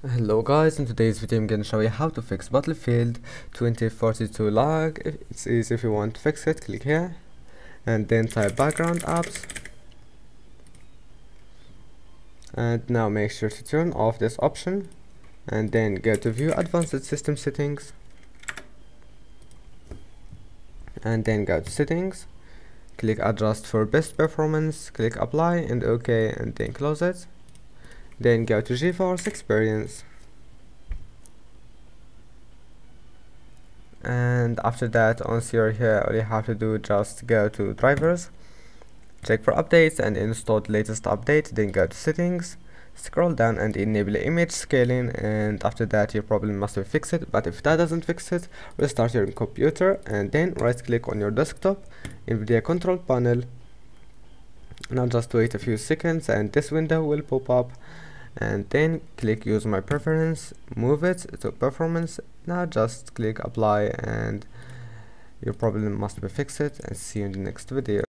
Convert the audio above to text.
Hello guys, in today's video I'm gonna show you how to fix Battlefield 2042 lag. It's easy. If you want to fix it, click here and then type background apps, and now make sure to turn off this option and then go to view advanced system settings and then go to settings, click adjust for best performance, click apply and OK and then close it. Then go to GeForce Experience, and after that, once you're here, all you have to do just go to drivers, check for updates and install the latest update, then go to settings, scroll down and enable image scaling, and after that your problem must be fixed. But if that doesn't fix it, restart your computer and then right click on your desktop, NVIDIA control panel. Now just wait a few seconds and this window will pop up, and then click use my preference, move it to performance. Now just click apply and your problem must be fixed, and see you in the next video.